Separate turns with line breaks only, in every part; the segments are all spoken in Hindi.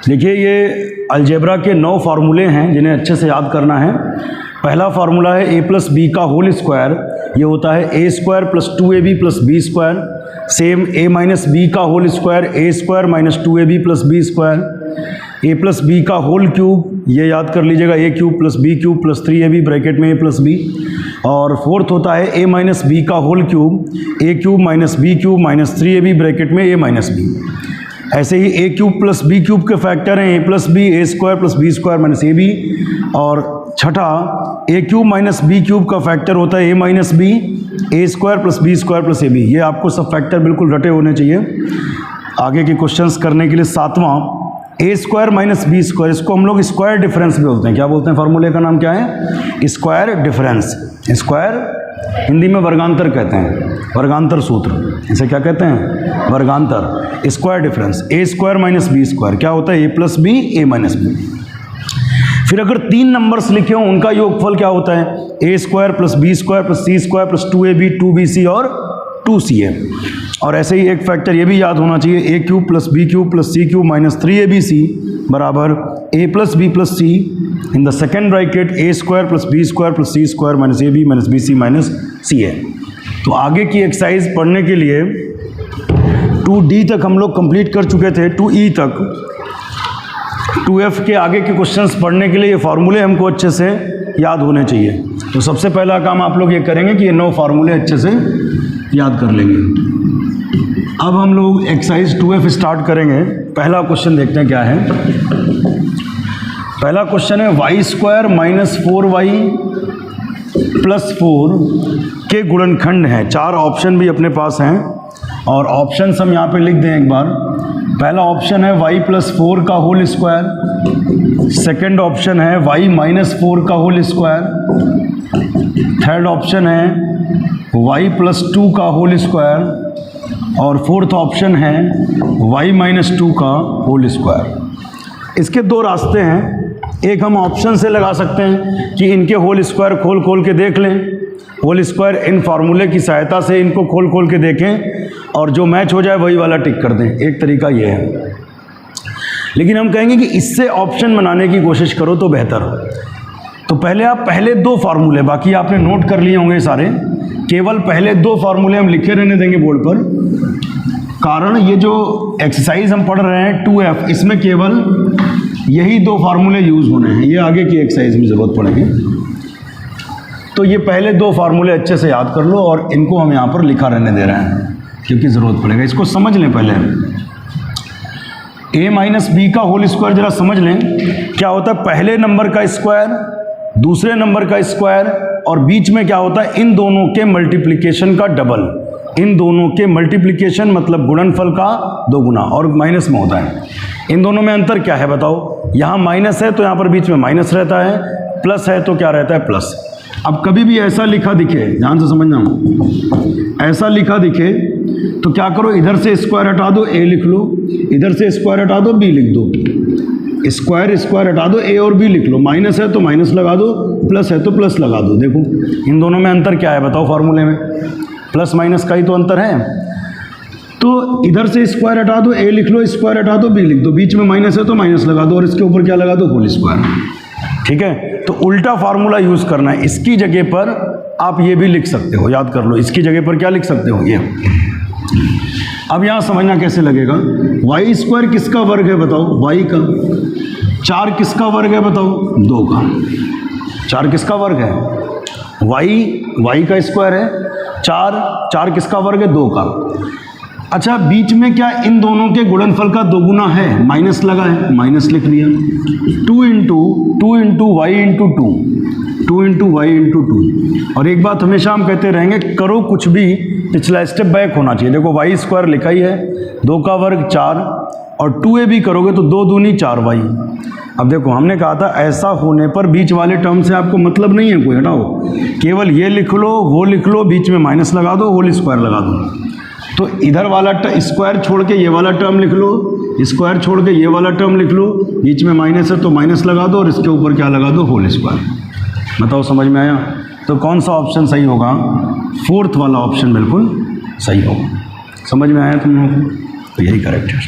देखिए ये अलजेब्रा के 9 फार्मूले हैं जिन्हें अच्छे से याद करना है। पहला फार्मूला है a प्लस बी का होल स्क्वायर, ये होता है a square plus 2ab plus B square. Same a minus B का whole square a square minus 2ab plus B square. a plus B का होल क्यूब, ये याद कर लीजिएगा a cube plus b cube plus 3ab bracket में a प्लस b। और फोर्थ होता है a माइनस बी का whole cube a cube minus b cube minus 3ab bracket में a माइनस b। ऐसे ही a cube plus b cube के फैक्टर हैं a plus B a square plus b square minus ab। और छठा a cube minus b cube का फैक्टर होता है a minus B a square plus b square plus ab। ये आपको सब फैक्टर बिल्कुल रटे होने चाहिए आगे के क्वेश्चंस करने के लिए। सातवां a square minus B square, इसको हम लोग स्क्वायर डिफरेंस भी बोलते हैं। क्या बोलते हैं? फार्मूले का नाम क्या है? Square difference. स्क्वायर हिंदी में वर्गांतर कहते हैं, वर्गांतर सूत्र, इसे क्या कहते हैं? वर्गांतर। Square difference a square minus B square क्या होता है? a plus B a minus B. फिर अगर 3 नंबर्स लिखे हों उनका योगफल क्या होता है? a square plus B square plus C square plus 2ab 2bc और 2ca। और ऐसे ही एक फैक्टर ये भी याद होना चाहिए a cube plus B cube plus C cube minus 3abc बराबर a plus B plus C in the second bracket a square plus B square plus C square minus ab minus bc minus ca। तो आगे की एक्सरसाइज पढ़ने के लिए 2d तक हम लोग कंप्लीट कर चुके थे, 2e तक। 2f के आगे के क्वेश्चंस पढ़ने के लिए ये फार्मूले हमको अच्छे से याद होने चाहिए। तो सबसे पहला काम आप लोग ये करेंगे कि ये 9 फार्मूले अच्छे से याद कर लेंगे। अब हम लोग एक्सरसाइज 2f स्टार्ट करेंगे। पहला क्वेश्चन देखते हैं क्या है। पहला क्वेश्चन है Y square minus 4y plus 4 के गुणनखंड हैं। 4 ऑप्शन भी अपने पास हैं और ऑप्शन हम यहाँ पे लिख दें एक बार। पहला ऑप्शन है y प्लस 4 का होल स्क्वायर, सेकेंड ऑप्शन है y माइनस 4 का होल स्क्वायर, थर्ड ऑप्शन है y प्लस 2 का होल स्क्वायर और फोर्थ ऑप्शन है y माइनस 2 का होल स्क्वायर। इसके 2 रास्ते हैं। एक हम ऑप्शन से लगा सकते हैं कि इनके होल स्क्वायर खोल खोल के देख लें, होल स्क्वायर इन फार्मूले की सहायता से इनको खोल खोल के देखें और जो मैच हो जाए वही वाला टिक कर दें। एक तरीका ये है। लेकिन हम कहेंगे कि इससे ऑप्शन बनाने की कोशिश करो तो बेहतर हो। तो पहले आप पहले 2 फार्मूले, बाकी आपने नोट कर लिए होंगे सारे, केवल पहले 2 फार्मूले हम लिखे रहने देंगे बोर्ड पर। कारण ये जो एक्सरसाइज हम पढ़ रहे हैं 2f, इसमें केवल यही 2 फार्मूले यूज होने हैं, ये आगे की एक्सरसाइज में ज़रूरत पड़ेगी। तो ये पहले 2 फार्मूले अच्छे से याद कर लो और इनको हम यहाँ पर लिखा रहने दे रहे हैं क्योंकि ज़रूरत पड़ेगा। इसको समझ लें पहले। a माइनस बी का होल स्क्वायर जरा समझ लें क्या होता है। पहले नंबर का स्क्वायर, दूसरे नंबर का स्क्वायर और बीच में क्या होता है? इन दोनों के मल्टीप्लिकेशन का डबल। इन दोनों के मल्टीप्लिकेशन मतलब गुणनफल का 2 गुना और माइनस में होता है। इन दोनों में अंतर क्या है बताओ? यहाँ माइनस है तो यहाँ पर बीच में माइनस रहता है, प्लस है तो क्या रहता है? प्लस। अब कभी भी ऐसा लिखा दिखे, ध्यान से समझना, ऐसा लिखा दिखे तो क्या करो? इधर से स्क्वायर हटा दो, a लिख लो, इधर से स्क्वायर हटा दो, b लिख दो। स्क्वायर स्क्वायर हटा दो, a और b लिख लो। माइनस है तो माइनस लगा दो, प्लस है तो प्लस लगा दो। देखो इन दोनों में अंतर क्या है बताओ? फार्मूले में प्लस माइनस का ही तो अंतर है। तो इधर से स्क्वायर हटा दो, a लिख लो, स्क्वायर हटा दो, b लिख दो। बीच में माइनस है तो माइनस लगा दो और इसके ऊपर क्या लगा दो? Whole square. ठीक है, तो उल्टा फार्मूला यूज करना है। इसकी जगह पर आप ये भी लिख सकते हो, याद कर लो। इसकी जगह पर क्या लिख सकते हो? ये। अब यहां समझना कैसे लगेगा। वाई स्क्वायर किसका वर्ग है बताओ? y का। 4 किसका वर्ग है बताओ? 2 का। 4 किसका वर्ग है? y का स्क्वायर है। 4 किसका वर्ग है? 2 का। अच्छा, बीच में क्या इन दोनों के गुणनफल का 2 गुना है? माइनस लगा है, माइनस लिख लिया। 2 into Y into 2 into Y into 2। और एक बात हमेशा हम कहते रहेंगे, करो कुछ भी पिछला स्टेप बैक होना चाहिए। देखो वाई स्क्वायर लिखा ही है, 2 का वर्ग 4 और 2ab करोगे तो 2 दूनी 4y। अब देखो हमने कहा था ऐसा होने पर बीच वाले टर्म से आपको मतलब नहीं है कोई, हटाओ। केवल ये लिख लो, वो लिख लो, बीच में माइनस लगा दो, होल स्क्वायर लगा दो। तो इधर वाला स्क्वायर छोड़ के ये वाला टर्म लिख लो, स्क्वायर छोड़ के ये वाला टर्म लिख लो, बीच में माइनस है तो माइनस लगा दो और इसके ऊपर क्या लगा दो? Whole square. बताओ समझ में आया? तो कौन सा ऑप्शन सही होगा? फोर्थ वाला ऑप्शन बिल्कुल सही होगा। समझ में आया तुम लोगों को? तो यही करेक्ट है।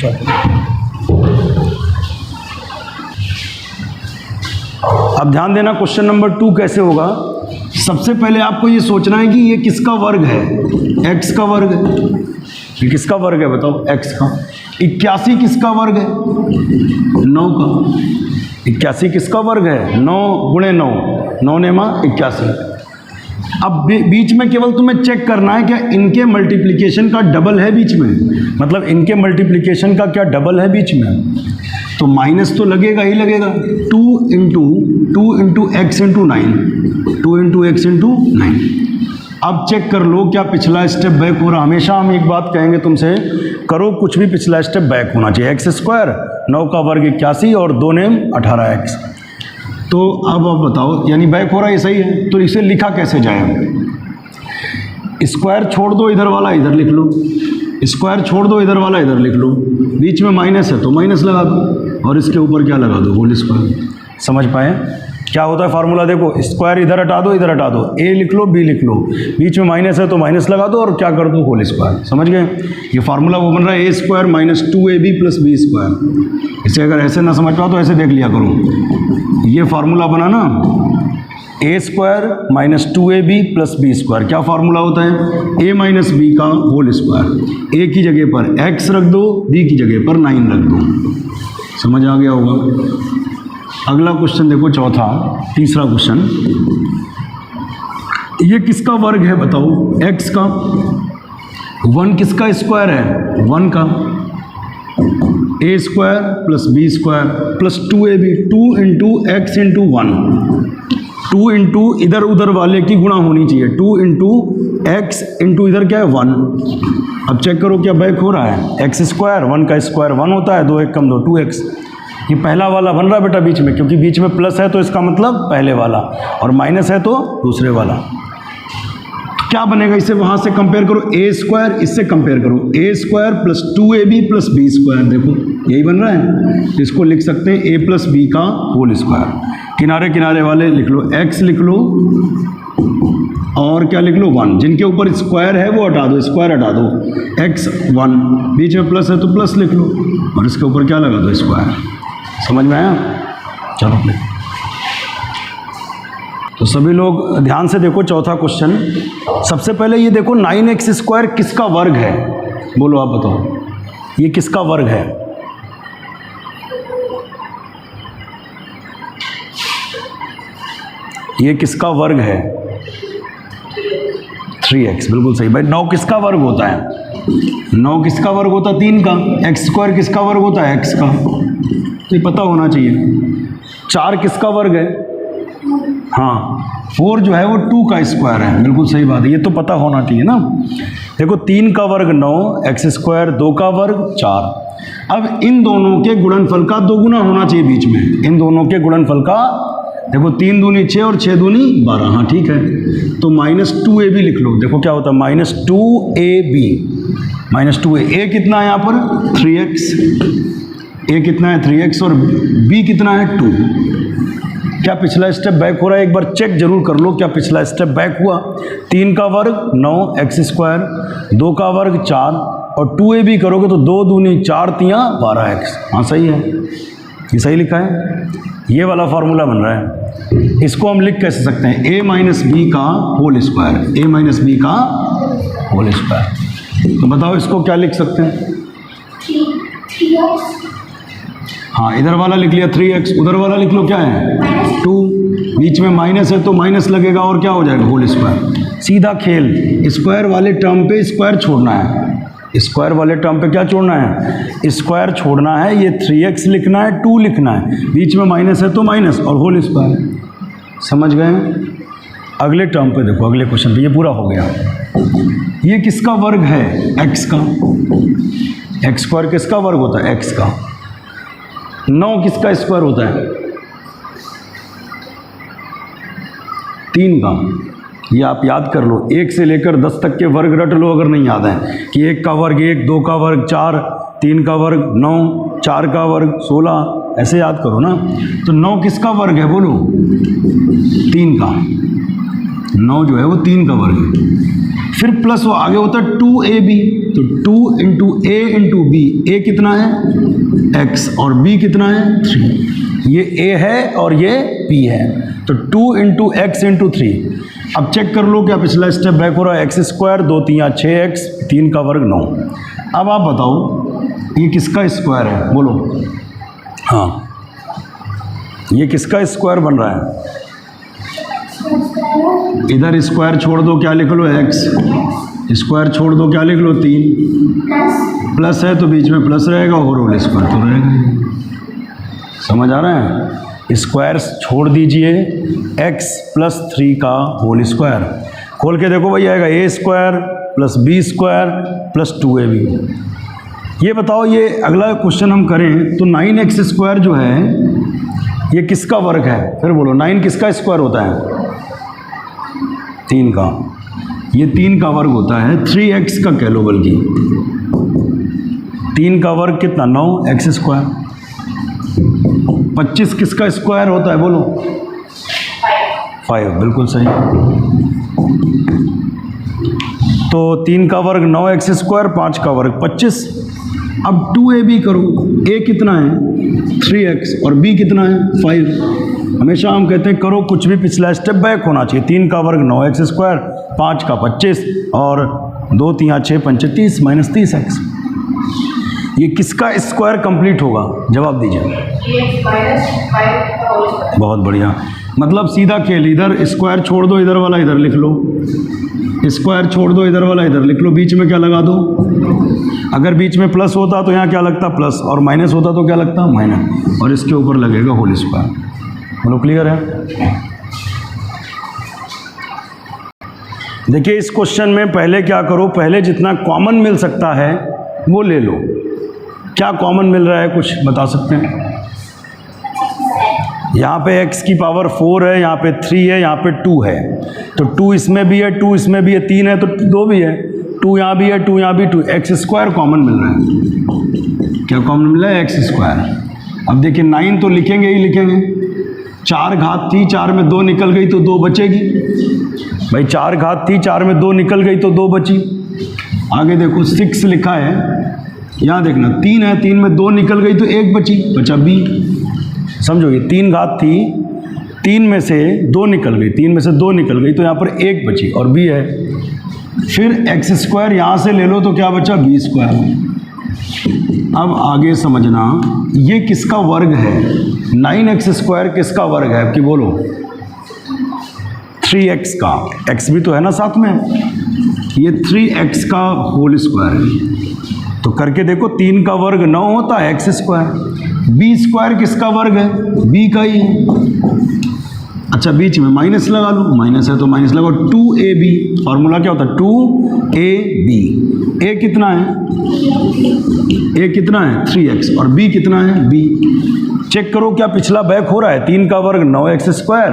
अब ध्यान देना क्वेश्चन नंबर 2 कैसे होगा। सबसे पहले आपको ये सोचना है कि ये किसका वर्ग है, x का वर्ग है। ये किसका वर्ग है बताओ, x का। 81 किसका वर्ग है, 9 का। 81 किसका वर्ग है, 9 गुणे 9, 9 ने माँ 81। अब बीच में केवल तुम्हें चेक करना है क्या इनके मल्टीप्लिकेशन का डबल है बीच में, मतलब इनके मल्टीप्लिकेशन का क्या डबल है बीच में। तो माइनस तो लगेगा ही लगेगा। 2 into X into 9, 2 into X into 9। अब चेक कर लो क्या पिछला स्टेप बैक हो रहा। हमेशा हम एक बात कहेंगे तुमसे, करो कुछ भी पिछला स्टेप बैक होना चाहिए। एक्स स्क्वायर 9 का वर्ग 81 और 2 ने 18x। तो अब आप बताओ, यानी बैक हो रहा है, सही है। तो इसे लिखा कैसे जाए, स्क्वायर छोड़ दो, इधर वाला इधर लिख लो, स्क्वायर छोड़ दो, इधर वाला इधर लिख लो, बीच में माइनस है तो माइनस लगा दो और इसके ऊपर क्या लगा दो, होल स्क्वायर। समझ पाए क्या होता है फार्मूला? देखो स्क्वायर इधर हटा दो, इधर हटा दो, ए लिख लो, बी लिख लो, बीच में माइनस है तो माइनस लगा दो और क्या कर दो, होल स्क्वायर। समझ गए? ये फार्मूला वो बन रहा है A square minus 2ab plus B square. इसे अगर ऐसे ना समझ पाओ तो ऐसे देख लिया करो। ये फार्मूला बना ना, A square minus 2ab plus B square. क्या फार्मूला होता है, ए माइनस बी का होल स्क्वायर। ए की जगह पर x रख दो, बी की जगह पर 9 रख दो। समझ आ गया होगा। अगला क्वेश्चन देखो, चौथा, तीसरा क्वेश्चन। ये किसका वर्ग है बताओ, x का। 1 किसका स्क्वायर है, 1 का। A square plus B square plus 2ab, 2 into X into 1। 2 into इधर उधर वाले की गुणा होनी चाहिए, 2 इंटू एक्स इंटू इधर क्या है 1। अब चेक करो क्या बैक हो रहा है, एक्स स्क्वायर 1 का स्क्वायर 1 होता है, 2 1 कम 2 2x। ये पहला वाला बन रहा है बेटा बीच में, क्योंकि बीच में प्लस है तो इसका मतलब पहले वाला, और माइनस है तो दूसरे वाला। तो क्या बनेगा, इसे वहां से कंपेयर करो, ए स्क्वायर इससे कंपेयर करो, A square plus 2ab plus B square. देखो यही बन रहा है, तो इसको लिख सकते हैं ए प्लस बी का होल स्क्वायर। किनारे किनारे वाले लिख लो, x लिख लो और क्या लिख लो 1। जिनके ऊपर स्क्वायर है वो हटा दो, स्क्वायर हटा दो, x 1, बीच में प्लस है तो प्लस लिख लो और इसके ऊपर क्या लगा दो, स्क्वायर। समझ में आया? चलो प्लीज। तो सभी लोग ध्यान से देखो चौथा क्वेश्चन। सबसे पहले ये देखो 9x स्क्वायर किसका वर्ग है, बोलो आप बताओ, ये किसका वर्ग है? ये किसका वर्ग है? 3x। बिल्कुल सही भाई। 9 किसका वर्ग होता है? 9 किसका वर्ग होता है? 3 का। x स्क्वायर किसका वर्ग होता है? x का। तो ये पता होना चाहिए। 4 किसका वर्ग है? हाँ, 4 जो है वो 2 का स्क्वायर है। बिल्कुल सही बात है, ये तो पता होना चाहिए ना। देखो 3 का वर्ग 9, एक्स स्क्वायर 2 का वर्ग 4। अब इन दोनों के गुणनफल का 2 गुना होना चाहिए बीच में, इन दोनों के गुणनफल का। देखो 3 दूनी 6 और 6 दूनी 12। हाँ ठीक है, तो माइनस 2ab लिख लो। देखो क्या होता है, माइनस 2ab, माइनस 2a। ए कितना है यहाँ पर 3x, ए कितना है 3x और b कितना है 2। क्या पिछला स्टेप बैक हो रहा है? एक बार चेक जरूर कर लो क्या पिछला स्टेप बैक हुआ। 3 का वर्ग 9 एक्स स्क्वायर, 2 का वर्ग 4 और 2ab करोगे तो 2 दूनी 4 तियाँ 12x। हाँ सही है, ये सही लिखा है। ये वाला फार्मूला बन रहा है। इसको हम लिख कैसे सकते हैं, a माइनस बी का whole square, a minus B का होल स्क्वायर। तो बताओ इसको क्या लिख सकते हैं?
3x।
हाँ, इधर वाला लिख लिया 3x, उधर वाला लिख लो क्या है 2, बीच में माइनस है तो माइनस लगेगा और क्या हो जाएगा होल स्क्वायर। सीधा खेल, स्क्वायर वाले टर्म पे स्क्वायर छोड़ना है, स्क्वायर वाले टर्म पे क्या छोड़ना है, स्क्वायर छोड़ना है। ये 3x लिखना है, 2 लिखना है, बीच में माइनस है तो माइनस और होल स्क्वायर। समझ गए? अगले टर्म पे देखो, अगले क्वेश्चन पे, ये पूरा हो गया। ये किसका वर्ग है? x का। एक्स स्क्वायर किसका वर्ग होता है? x का। 9 किसका स्क्वायर होता है? 3 का। ये आप याद कर लो, 1 से लेकर 10 तक के वर्ग रट लो अगर नहीं याद है, कि 1 का वर्ग 1, 2 का वर्ग 4, 3 का वर्ग 9, 4 का वर्ग 16, ऐसे याद करो ना। तो 9 किसका वर्ग है बोलो? 3 का। 9 जो है वो 3 का वर्ग है। फिर प्लस वो आगे होता है 2ab, तो 2 इंटू ए इंटू बी। ए कितना है? x और b कितना है 3। ये a है और ये p है, तो 2 इंटू एक्स इंटू 3। अब चेक कर लो क्या पिछला स्टेप बैक हो रहा है। एक्स स्क्वायर 2 3 6x, 3 का वर्ग 9। अब आप बताओ ये किसका स्क्वायर है, बोलो। हाँ, ये किसका स्क्वायर बन रहा है? इधर स्क्वायर छोड़ दो, क्या लिख लो? x। स्क्वायर छोड़ दो, क्या लिख लो? 3। प्लस है तो बीच में प्लस रहेगा और होल स्क्वायर तो रहेगा। समझ आ रहा है? स्क्वायर छोड़ दीजिए, x प्लस 3 का होल स्क्वायर। खोल के देखो भाई, आएगा a square plus b square plus 2ab। ये बताओ, ये अगला क्वेश्चन हम करें तो 9x स्क्वायर जो है ये किसका वर्ग है? फिर बोलो, 9 किसका स्क्वायर होता है? 3 का। ये 3 का वर्ग होता है, 3x का कह लो, बल्कि 3 का वर्ग कितना? 9x square. 25 किसका स्क्वायर होता है, बोलो? 5, बिल्कुल सही। तो 3 का वर्ग 9x स्क्वायर, 5 का वर्ग 25। अब 2ab करो, a कितना है? 3x और b कितना है? 5। हमेशा हम कहते हैं करो कुछ भी, पिछला स्टेप बैक होना चाहिए। 3 का वर्ग 9x स्क्वायर, 5 का 25 और 2 3 6 5 30 माइनस 30x। ये किसका स्क्वायर कंप्लीट होगा? जवाब दीजिए। बहुत बढ़िया, मतलब सीधा खेल। इधर स्क्वायर छोड़ दो, इधर वाला इधर लिख लो। स्क्वायर छोड़ दो, इधर वाला इधर लिख लो। बीच में क्या लगा दो? अगर बीच में प्लस होता तो यहाँ क्या लगता? प्लस, और माइनस होता तो क्या लगता? माइनस, और इसके ऊपर लगेगा होल स्क्वायर। बोलो, क्लियर है? देखिए, इस क्वेश्चन में पहले क्या करो, पहले जितना कॉमन मिल सकता है वो ले लो। क्या कॉमन मिल रहा है, कुछ बता सकते हैं? यहाँ पे x की पावर 4 है, यहाँ पे 3 है, यहाँ पे 2 है, तो 2 इसमें भी है, 2 इसमें भी है, 3 है तो 2 भी है, 2 यहाँ भी है, 2 यहाँ भी, 2 x स्क्वायर कॉमन मिल रहा है। क्या कॉमन मिल रहा है? x square. अब देखिए 9 तो लिखेंगे ही लिखेंगे। 4 घात थी, 4 में 2 निकल गई तो 2 बचेगी। भाई 4 घात थी, 4 में 2 निकल गई तो 2 बची। आगे देखो 6 लिखा है, यहाँ देखना 3 है, 3 में 2 निकल गई तो 1 बची, बचा b। समझो, ये 3 घात थी, 3 में से 2 निकल गई, 3 में से 2 निकल गई तो यहाँ पर 1 बची और b है। फिर x स्क्वायर यहाँ से ले लो तो क्या बचा? b square. अब आगे समझना, ये किसका वर्ग है? 9x स्क्वायर किसका वर्ग है कि बोलो? 3x का। x भी तो है ना साथ में, ये 3x का होल स्क्वायर है। तो करके देखो, 3 का वर्ग 9 होता है x स्क्वायर। b स्क्वायर किसका वर्ग है? b का ही है। अच्छा, बीच में माइनस लगा लो, माइनस है तो माइनस लगाओ। 2ab, फॉर्मूला क्या होता है? 2ab। a कितना है? a कितना है? 3x और b कितना है? b। चेक करो क्या पिछला बैक हो रहा है? 3 का वर्ग 9x स्क्वायर,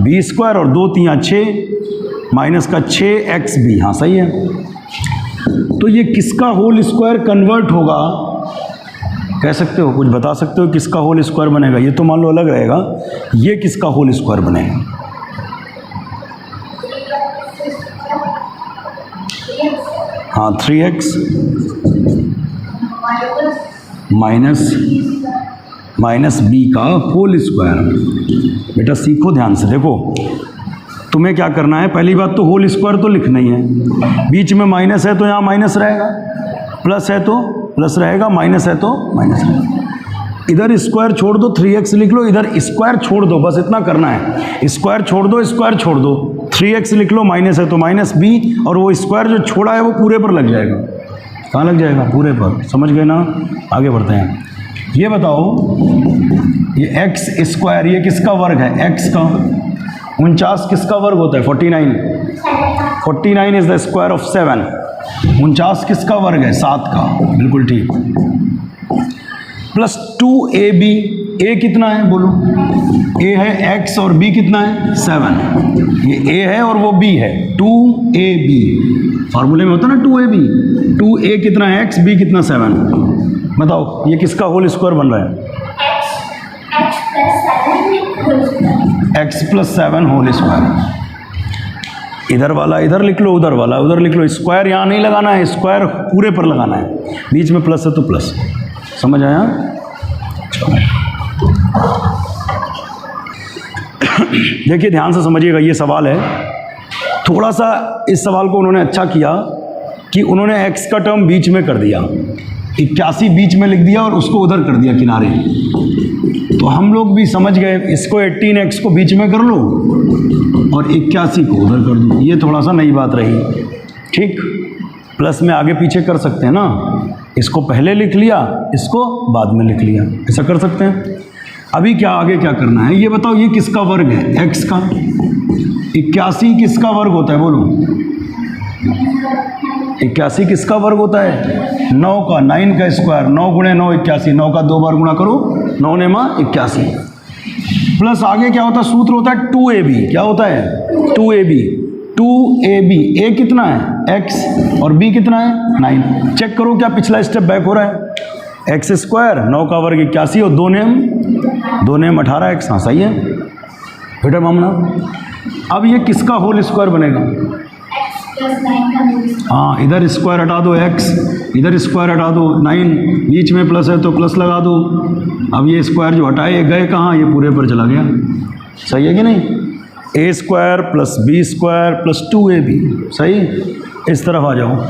b स्क्वायर और 2 3 6 माइनस का 6xb। हाँ सही है। तो ये किसका होल स्क्वायर कन्वर्ट होगा? कह सकते हो, कुछ बता सकते हो किसका होल स्क्वायर बनेगा? ये तो मान लो अलग रहेगा, ये किसका होल स्क्वायर बनेगा? हाँ, 3x माइनस b का होल स्क्वायर। बेटा सीखो ध्यान से, देखो तुम्हें क्या करना है, पहली बात तो होल स्क्वायर तो लिखना ही है। बीच में माइनस है तो यहाँ माइनस रहेगा, प्लस है तो प्लस रहेगा, माइनस है तो माइनस रहेगा। इधर स्क्वायर छोड़ दो, 3x लिख लो, इधर स्क्वायर छोड़ दो, बस इतना करना है। स्क्वायर छोड़ दो, स्क्वायर छोड़ दो, 3x लिख लो, माइनस है तो माइनस b, और वो स्क्वायर जो छोड़ा है वो पूरे पर लग जाएगा। कहाँ लग जाएगा? पूरे पर। समझ गए ना? आगे बढ़ते हैं। ये बताओ, ये x स्क्वायर ये किसका वर्ग है? x का। 49 किसका वर्ग होता है? 49। 49 इज द स्क्वायर ऑफ 7। 49 किसका वर्ग है? 7 का। बिल्कुल ठीक। प्लस 2ab, a कितना है बोलो? a है x और b कितना है? 7। ये a है और वो b है, 2ab। फॉर्मूले में होता है ना 2ab। 2a कितना है? x, b कितना? 7। बताओ ये किसका होल स्क्वायर बन रहा है? x plus 7 whole square. इधर वाला इधर लिख लो, उधर वाला उधर लिख लो। स्क्वायर यहाँ नहीं लगाना है, स्क्वायर पूरे पर लगाना है। बीच में प्लस है तो प्लस। समझ आया? देखिए ध्यान से समझिएगा, ये सवाल है थोड़ा सा, इस सवाल को उन्होंने अच्छा किया कि उन्होंने x का टर्म बीच में कर दिया, 81 बीच में लिख दिया और उसको उधर कर दिया किनारे। तो हम लोग भी समझ गए, इसको 18x को बीच में कर लो और 81 को उधर कर दो। ये थोड़ा सा नई बात रही, ठीक। प्लस में आगे पीछे कर सकते हैं ना, इसको पहले लिख लिया, इसको बाद में लिख लिया, ऐसा कर सकते हैं। अभी क्या आगे क्या करना है ये बताओ, ये किसका वर्ग है? x का। 81 किसका वर्ग होता है बोलो? 81 किसका वर्ग होता है? 9 का, 9 का स्क्वायर, 9 गुणे 9 81, 9 का 2 बार गुणा करो, 9 ने माँ 81। प्लस आगे क्या होता है? सूत्र होता है 2ab। क्या होता है? 2ab। 2ab, a कितना है? x और b कितना है? 9। चेक करो क्या पिछला स्टेप बैक हो रहा है? एक्स स्क्वायर, 9 का वर्ग 81 और 2 नेम 18x। हाँ सही है बेटा मामला। अब ये किसका होल स्क्वायर बनेगा? हाँ, इधर स्क्वायर हटा दो x, इधर स्क्वायर हटा दो 9, बीच में प्लस है तो प्लस लगा दो। अब ये स्क्वायर जो हटाए गए कहाँ? ये पूरे पर चला गया। सही है कि नहीं? a square plus b square plus 2ab। सही, इस तरफ आ जाओ।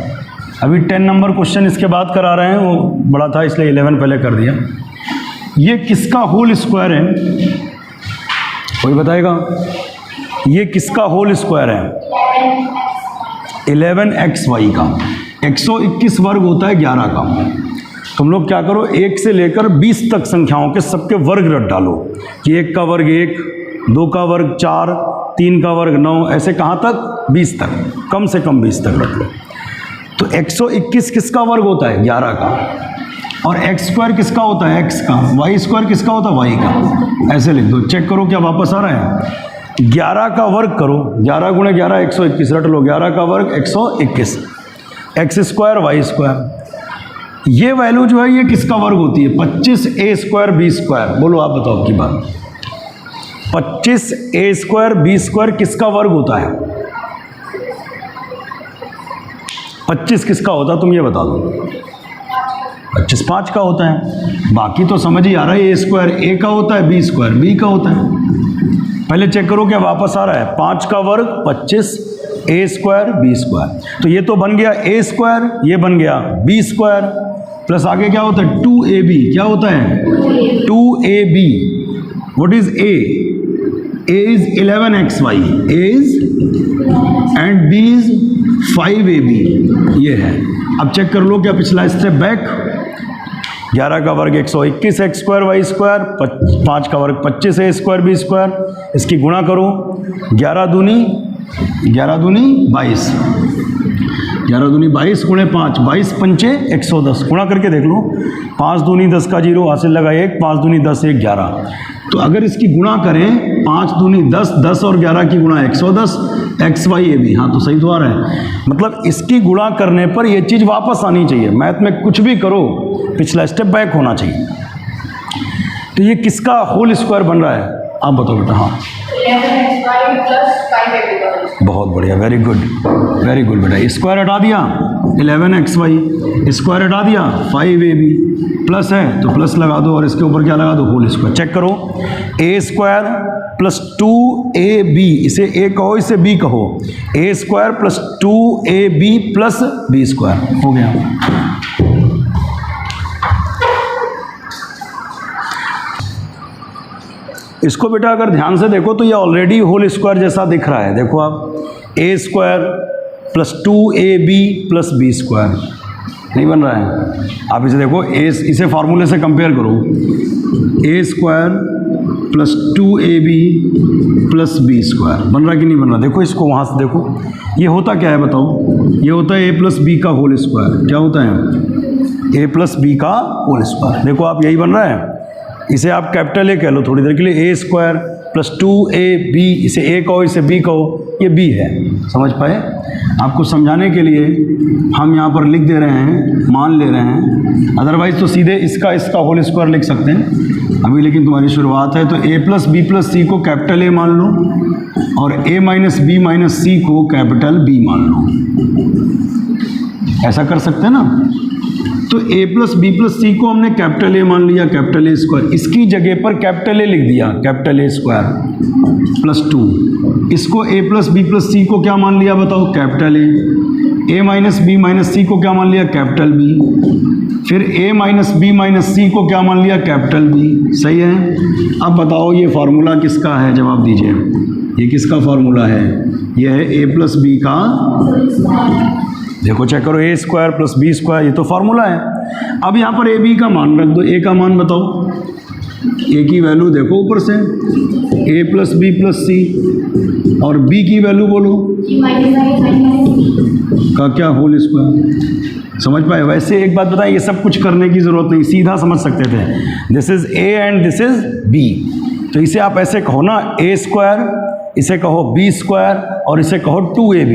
अभी 10 नंबर क्वेश्चन इसके बाद करा रहे हैं, वो बड़ा था इसलिए 11 पहले कर दिया। ये किसका होल स्क्वायर है? कोई बताएगा? ये किसका होल स्क्वायर है? 11xy का। 121 वर्ग होता है 11 का। तुम लोग क्या करो, 1 से लेकर 20 तक संख्याओं के सबके वर्ग रख डालो कि 1 का वर्ग 1, 2 का वर्ग 4, 3 का वर्ग 9, ऐसे कहाँ तक? 20 तक, कम से कम 20 तक रख लो। तो 121 किसका वर्ग होता है? 11 का। और x स्क्वायर किसका होता है? x का। y स्क्वायर किसका होता है? y का। ऐसे लिख दो, चेक करो क्या वापस आ रहा है? 11 का वर्ग करो, 11 गुणे 11 121, रट लो, 11 का वर्ग 121, एक्स स्क्वायर वाई स्क्वायर। ये वैल्यू जो है ये किसका वर्ग होती है? 25a square B square. बोलो आप बताओ आपकी बात। 25a स्क्वायर बी स्क्वायर किसका वर्ग होता है? 25 किसका होता है तुम ये बता दो। 25 5 का होता है। बाकी तो समझ ही आ रहा है, ए स्क्वायर ए का होता है, बी स्क्वायर बी का होता है। पहले चेक करो क्या वापस आ रहा है? 5 का वर्ग 25 ए स्क्वायर बी स्क्वायर। तो ये तो बन गया ए स्क्वायर, ये बन गया बी स्क्वायर, प्लस आगे क्या होता है? 2ab। क्या होता है? 2ab। What is A? A is 11xy, A is and B is 5ab। ये है। अब चेक कर लो क्या पिछला स्टेप बैक। 11 का वर्ग 121 एक्स स्क्वायर वाई स्क्वायर, 5 का वर्ग 25 ए स्क्वायर बी स्क्वायर। इसकी गुणा करो, 11 दूनी 22, 11 दूनी 22 गुणे 5, 22 पंचे 110। गुणा करके देख लो, 5 दूनी 10 का 0 हासिल लगा 1, 5 दूनी 10 1 11। तो अगर इसकी गुणा करें 5 दूनी 10, 10 और 11 की गुणा 110, एक्स वाई ए बी। हाँ तो सही तो आ रहा है। मतलब इसकी गुणा करने पर यह चीज़ वापस आनी चाहिए। मैथ में कुछ भी करो पिछला स्टेप बैक होना चाहिए। तो ये किसका होल स्क्वायर बन रहा है आप बताओ बेटा। हाँ
11xy plus 5ab।
बहुत बढ़िया, वेरी गुड वेरी गुड बेटा। स्क्वायर हटा दिया 11xy, स्क्वायर हटा दिया 5ab, प्लस है तो प्लस लगा दो और इसके ऊपर क्या लगा दो? Whole square. चेक करो, ए स्क्वायर प्लस 2ab, इसे ए कहो इसे बी कहो, A square plus 2ab plus B square हो गया। इसको बेटा अगर ध्यान से देखो तो ये ऑलरेडी होल स्क्वायर जैसा दिख रहा है। देखो आप, A square plus 2ab plus B square नहीं बन रहा है। आप इसे देखो, इसे फार्मूले से कंपेयर करो, A square plus 2ab plus B square बन रहा कि नहीं बन रहा? देखो इसको वहाँ से देखो, ये होता क्या है बताओ? ये होता है ए प्लस बी का होल स्क्वायर। क्या होता है? ए प्लस बी का होल स्क्वायर। देखो आप, यही बन रहा है। इसे आप कैपिटल ए कह लो थोड़ी देर के लिए, ए स्क्वायर प्लस 2ab, इसे ए कहो इसे बी कहो, ये बी है। समझ पाए? आपको समझाने के लिए हम यहाँ पर लिख दे रहे हैं, मान ले रहे हैं। अदरवाइज तो सीधे इसका होल स्क्वायर लिख सकते हैं अभी, लेकिन तुम्हारी शुरुआत है तो ए प्लस बी प्लस सी को कैपिटल ए मान लो और ए माइनस बी माइनस सी को कैपिटल बी मान लो। ऐसा कर सकते हैं ना? तो a plus B plus C को हमने कैपिटल ए मान लिया, कैपिटल ए स्क्वायर, इसकी जगह पर कैपिटल ए लिख दिया, कैपिटल ए स्क्वायर प्लस 2। इसको a plus B plus C को क्या मान लिया बताओ, capital A minus B minus C को क्या मान लिया, कैपिटल बी, फिर a minus B minus C को क्या मान लिया, कैपिटल बी। सही है। अब बताओ ये फार्मूला किसका है, जवाब दीजिए। ये किसका फार्मूला है, ये है a प्लस बी का, देखो चेक करो, A square plus B square, ये तो फार्मूला है। अब यहाँ पर ए बी का मान रख दो, ए का मान बताओ, ए की वैल्यू देखो ऊपर से, ए प्लस बी प्लस सी, और बी की वैल्यू बोलो का क्या, होल स्क्वायर। समझ पाए। वैसे एक बात बताएं, ये सब कुछ करने की ज़रूरत नहीं, सीधा समझ सकते थे, this is A and this is B, तो इसे आप ऐसे कहो ना, ए स्क्वायर, इसे कहो बी स्क्वायर, और इसे कहो 2ab।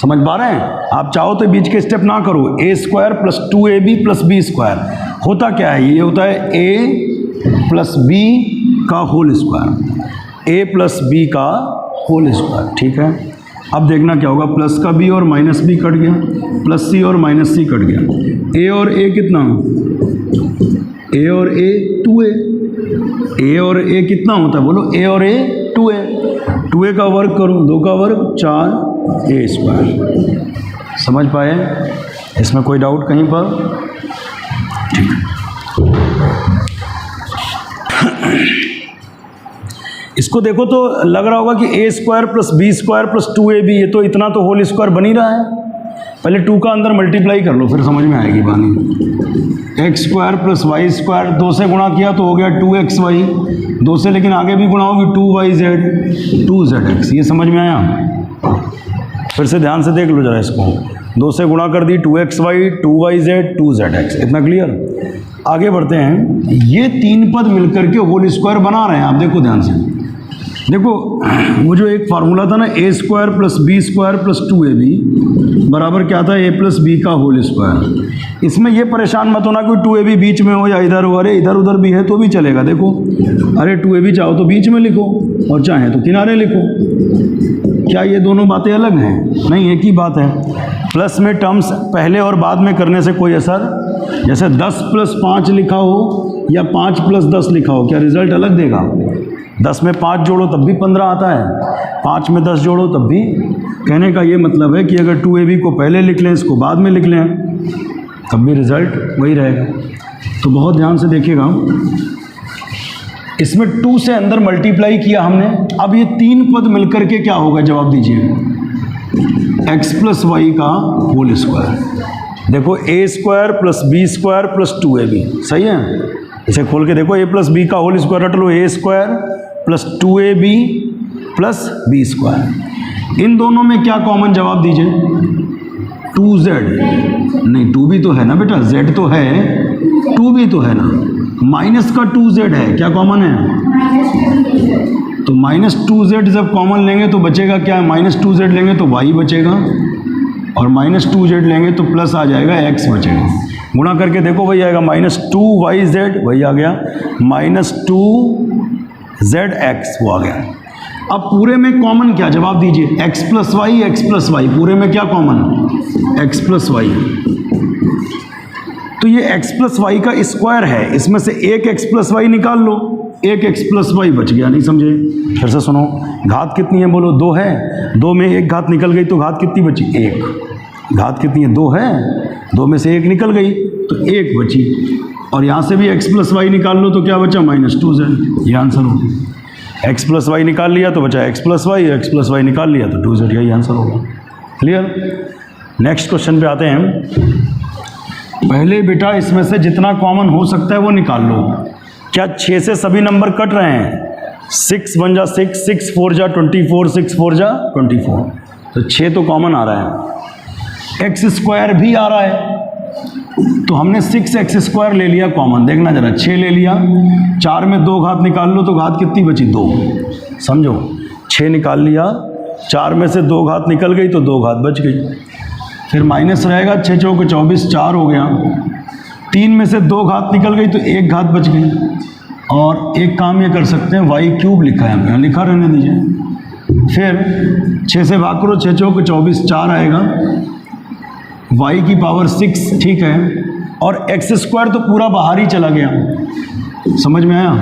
समझ पा रहे हैं। आप चाहो तो बीच के स्टेप ना करो, A square plus 2ab plus B square. होता क्या है, ये होता है ए प्लस बी का whole square, A plus B का होल स्क्वायर। ठीक है। अब देखना क्या होगा, प्लस का बी और माइनस बी कट गया, प्लस सी और माइनस सी कट गया, ए और ए कितना, ए और ए 2a, ए और ए कितना होता है बोलो, ए और ए 2a, 2a का वर्ग करो, 2 का वर्ग 4 ए स्क्वायर। समझ पाए, इसमें कोई डाउट कहीं पर? ठीक। इसको देखो तो लग रहा होगा कि A square plus B square plus 2ab, ये तो इतना तो होल स्क्वायर बन ही रहा है। पहले 2 का अंदर मल्टीप्लाई कर लो, फिर समझ में आएगी बानी। X square plus Y square, 2 से गुणा किया तो हो गया 2xy, 2 से लेकिन आगे भी गुणा होगी 2yz 2zx। ये समझ में आया? फिर से ध्यान से देख लो जरा इसको, 2 से गुणा कर दी 2xy 2yz 2zx। इतना क्लियर? आगे बढ़ते हैं। ये 3 पद मिलकर के होल स्क्वायर बना रहे हैं। आप देखो ध्यान से, देखो वो जो एक फार्मूला था ना, A square plus B square plus 2ab बराबर क्या था, ए प्लस बी का होल स्क्वायर। इसमें ये परेशान मत होना कोई 2ab बीच में हो या इधर हो, अरे इधर उधर भी है तो भी चलेगा। देखो, अरे 2ab चाहो तो बीच में लिखो और चाहे तो किनारे लिखो। क्या ये दोनों बातें अलग हैं? नहीं, एक ही बात है। प्लस में टर्म्स पहले और बाद में करने से कोई असर, जैसे 10 प्लस 5 लिखा हो या 5 प्लस 10 लिखा हो, क्या रिजल्ट अलग देगा? 10 में 5 जोड़ो तब भी 15 आता है, 5 में 10 जोड़ो तब भी। कहने का ये मतलब है कि अगर 2ab को पहले लिख लें, इसको बाद में लिख लें, तब भी रिजल्ट वही रहेगा। तो बहुत ध्यान से देखिएगा, इसमें 2 से अंदर मल्टीप्लाई किया हमने। अब ये 3 पद मिलकर के क्या होगा, जवाब दीजिए। x प्लस वाई का होल स्क्वायर। देखो, A square plus B square plus 2ab, सही है। इसे खोल के देखो, ए प्लस बी का होल स्क्वायर रट लो, A square plus 2ab plus B square. इन दोनों में क्या कॉमन, जवाब दीजिए। 2z, नहीं 2 भी तो है ना बेटा, z तो है, 2 भी तो है ना, माइनस का 2z है, क्या कॉमन है? तो माइनस 2z जब कॉमन लेंगे तो बचेगा क्या, माइनस 2z लेंगे तो y बचेगा, और माइनस 2z लेंगे तो प्लस आ जाएगा x बचेगा। गुणा करके देखो वही आएगा, माइनस 2yz वही आ गया, माइनस 2zx वो आ गया। अब पूरे में कॉमन क्या, जवाब दीजिए। x plus Y, X plus Y, पूरे में क्या कॉमन, x प्लस वाई। तो ये x प्लस वाई का स्क्वायर है, इसमें से एक x प्लस वाई निकाल लो, एक x प्लस वाई बच गया। नहीं समझे? फिर से सुनो, घात कितनी है बोलो, 2 है, 2 में एक घात निकल गई तो घात कितनी बची, 1। घात कितनी है, 2 है, 2 में से एक निकल गई तो 1 बची, और यहाँ से भी x प्लस वाई निकाल लो तो क्या बचा, माइनस 2z। ये आंसर हो गया। x प्लस वाई निकाल लिया तो बचा x plus Y, x plus Y निकाल लिया तो 2z। यही आंसर होगा। क्लियर? नेक्स्ट क्वेश्चन पे आते हैं। पहले बेटा इसमें से जितना कॉमन हो सकता है वो निकाल लो। क्या 6 से सभी नंबर कट रहे हैं? 6 1 जा 6, 6 4 जा 24, 6 4 जा 24, तो 6 तो कॉमन आ रहा है। एक्स स्क्वायर भी आ रहा है, तो हमने 6x स्क्वायर ले लिया कॉमन। देखना जरा, 6 ले लिया, 4 में 2 घात निकाल लो तो घात कितनी बची, 2। समझो, 6 निकाल लिया, 4 में से 2 घात निकल गई तो 2 घात बच गई। फिर माइनस रहेगा, 6 चौके 24, 4 हो गया। 3 में से 2 घात निकल गई तो 1 घात बच गई। और एक काम ये कर सकते हैं, वाई क्यूब लिखा है, यहाँ लिखा रहने दीजिए। फिर 6 से भाग करो, 6 चौके 24, 4 आएगा, y की पावर 6, ठीक है। और एक्स स्क्वायर तो पूरा बाहर ही चला गया। समझ में आया?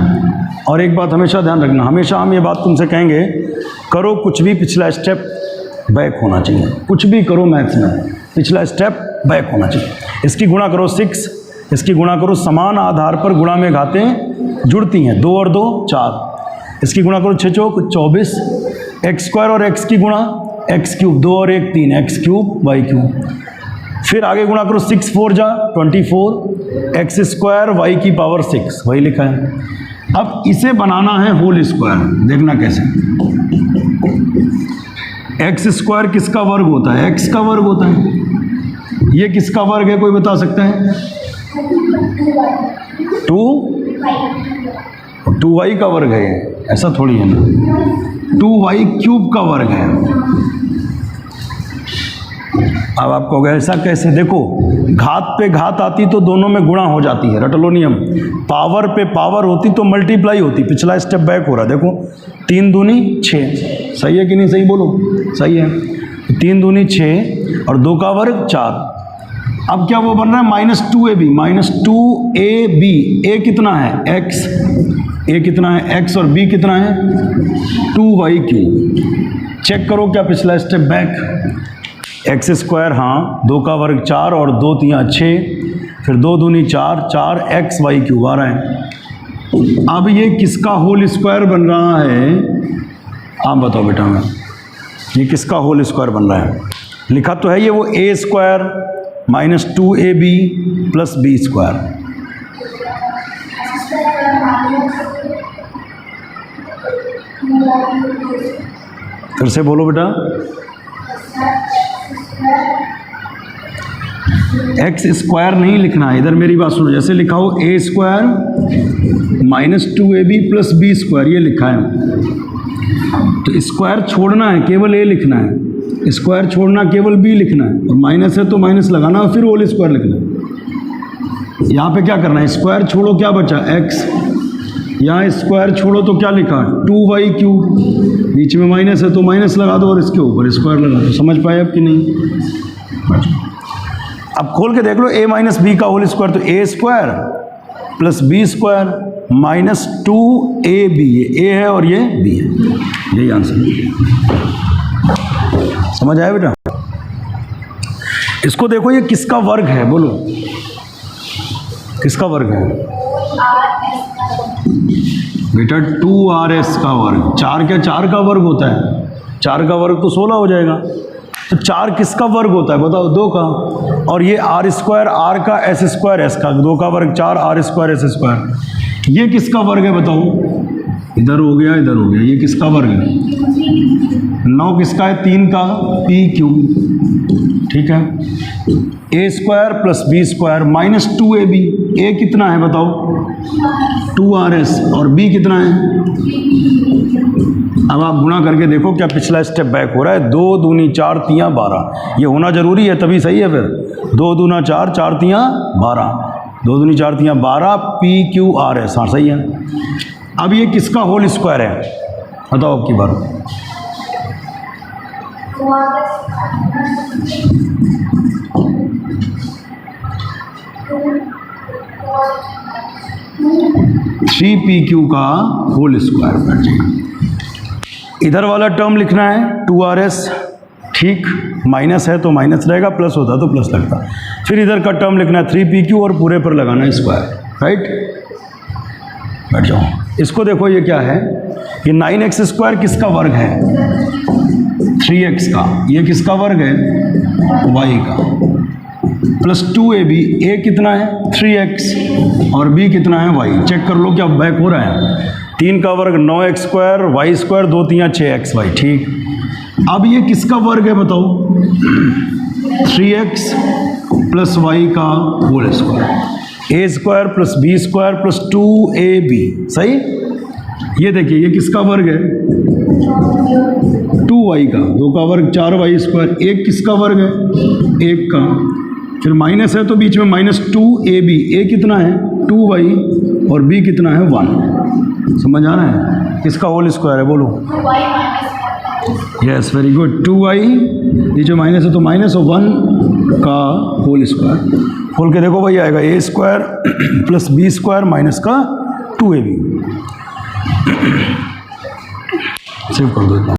और एक बात हमेशा ध्यान रखना, हमेशा हम ये बात तुमसे कहेंगे, करो कुछ भी पिछला स्टेप बैक होना चाहिए। कुछ भी करो मैथ्स में, पिछला स्टेप बैक होना चाहिए। इसकी गुणा करो 6, इसकी गुणा करो, समान आधार पर गुणा में घातें जुड़ती हैं, 2 और 2 4। इसकी गुणा करो 6 चौक 24, एक्स स्क्वायर और एक्स की गुणा एक्स क्यूब, 2 और 1 3, एक्स क्यूब वाई क्यूब। फिर आगे गुणा करो 6 4 जा 24, एक्स स्क्वायर वाई की पावर 6, वही लिखा है। अब इसे बनाना है होल स्क्वायर, देखना कैसे। एक्स स्क्वायर किसका वर्ग होता है? एक्स का वर्ग होता है। ये किसका वर्ग है, कोई बता सकता है? 2y का वर्ग है ये, ऐसा थोड़ी है ना, 2y क्यूब का वर्ग है। अब आप कहोगे ऐसा कैसे? देखो, घात पे घात आती तो दोनों में गुणा हो जाती है, रट लो नियम। पावर पे पावर होती तो मल्टीप्लाई होती। पिछला स्टेप बैक हो रहा है, देखो 3 दूनी 6, सही है कि नहीं? सही बोलो, सही है। 3 दूनी 6 और 2 का वर्ग 4। अब क्या वो बन रहा है? -2ab, -2ab। a कितना है? x, a कितना है? x, और b कितना है? 2y cube. चेक करो क्या पिछला स्टेप बैक? एक्स स्क्वायर, हाँ, 2 का वर्ग 4 और 2 3 6, फिर 2 दूनी 4, 4 एक्स वाई क्यूब आ रहा है। अब ये किसका होल स्क्वायर बन रहा है? आप बताओ बेटा, मैं ये किसका होल स्क्वायर बन रहा है? लिखा तो है ये वो a square -2ab plus b square. फिर से बोलो बेटा। एक्स स्क्वायर नहीं लिखना है, इधर मेरी बात सुनो। जैसे लिखा हो a square -2ab plus b square, ये लिखा है, तो स्क्वायर छोड़ना है, केवल a लिखना है। स्क्वायर छोड़ना, केवल b लिखना है, और माइनस है तो माइनस लगाना और फिर होल स्क्वायर लिखना है। यहाँ पे क्या करना है? स्क्वायर छोड़ो, क्या बचा? x। यहाँ स्क्वायर छोड़ो तो क्या लिखा? 2y cube. बीच में माइनस है तो माइनस लगा दो और इसके ऊपर स्क्वायर लगा दो। समझ पाए अब कि नहीं? अब खोल के देख लो, a माइनस बी का होल स्क्वायर, तो a square plus b square -2ab। ये a है और ये b है, यही आंसर। समझ आया बेटा? इसको देखो, ये किसका वर्ग है? बोलो, किसका वर्ग है बेटा? 2RS का वर्ग। 4 क्या 4 का वर्ग होता है? 4 का वर्ग तो 16 हो जाएगा। तो 4 किसका वर्ग होता है बताओ? 2 का। और ये r स्क्वायर, r का, s स्क्वायर s का, 2 का वर्ग 4, r स्क्वायर s स्क्वायर। ये किसका वर्ग है बताओ? इधर हो गया, इधर हो गया। ये किसका वर्ग है? 9 किसका है? 3 का, p क्यूब। ठीक है। a square plus b square -2ab। a कितना है बताओ? 2RS, और b कितना है? अब आप गुणा करके देखो क्या पिछला स्टेप बैक हो रहा है? 2 दूनी 4 3 12। ये होना जरूरी है, तभी सही है। फिर 2 दूना 4, 4 3 12, 2 दूनी 4 3 12, PQRS। हाँ सही है। अब ये किसका होल स्क्वायर है बताओ अब की बार? थ्री PQ का होल स्क्वायर बैठ जाएगा। इधर वाला टर्म लिखना है 2RS, ठीक, माइनस है तो माइनस रहेगा, प्लस होता तो प्लस लगता। फिर इधर का टर्म लिखना है 3PQ और पूरे पर लगाना है स्क्वायर, राइट। बैठ जाओ। इसको देखो, ये क्या है? ये 9x स्क्वायर किसका वर्ग है? 3x का। ये किसका वर्ग है? y का। Plus 2ab। a कितना है? 3x, और b कितना है? y। चेक कर लो क्या बैक हो रहा है? 3 का वर्ग 9x square, y square 2 3 6xy, ठीक। अब ये किसका वर्ग है बताओ? 3x प्लस y का whole square. a square plus b square plus 2ab, सही। ये देखिए, ये किसका वर्ग है? 2y का। 2 का वर्ग 4y स्क्वायर। 1 किसका वर्ग है? 1 का। फिर माइनस है तो बीच में -2ab। a कितना है? 2y, और b कितना है? 1। समझ आ रहा है? किसका होल स्क्वायर है बोलो? यस वेरी गुड 2y, ये जो माइनस है तो माइनस और 1 का होल स्क्वायर। खोल के देखो वही आएगा a square plus b square minus का 2ab। सेव कर दो।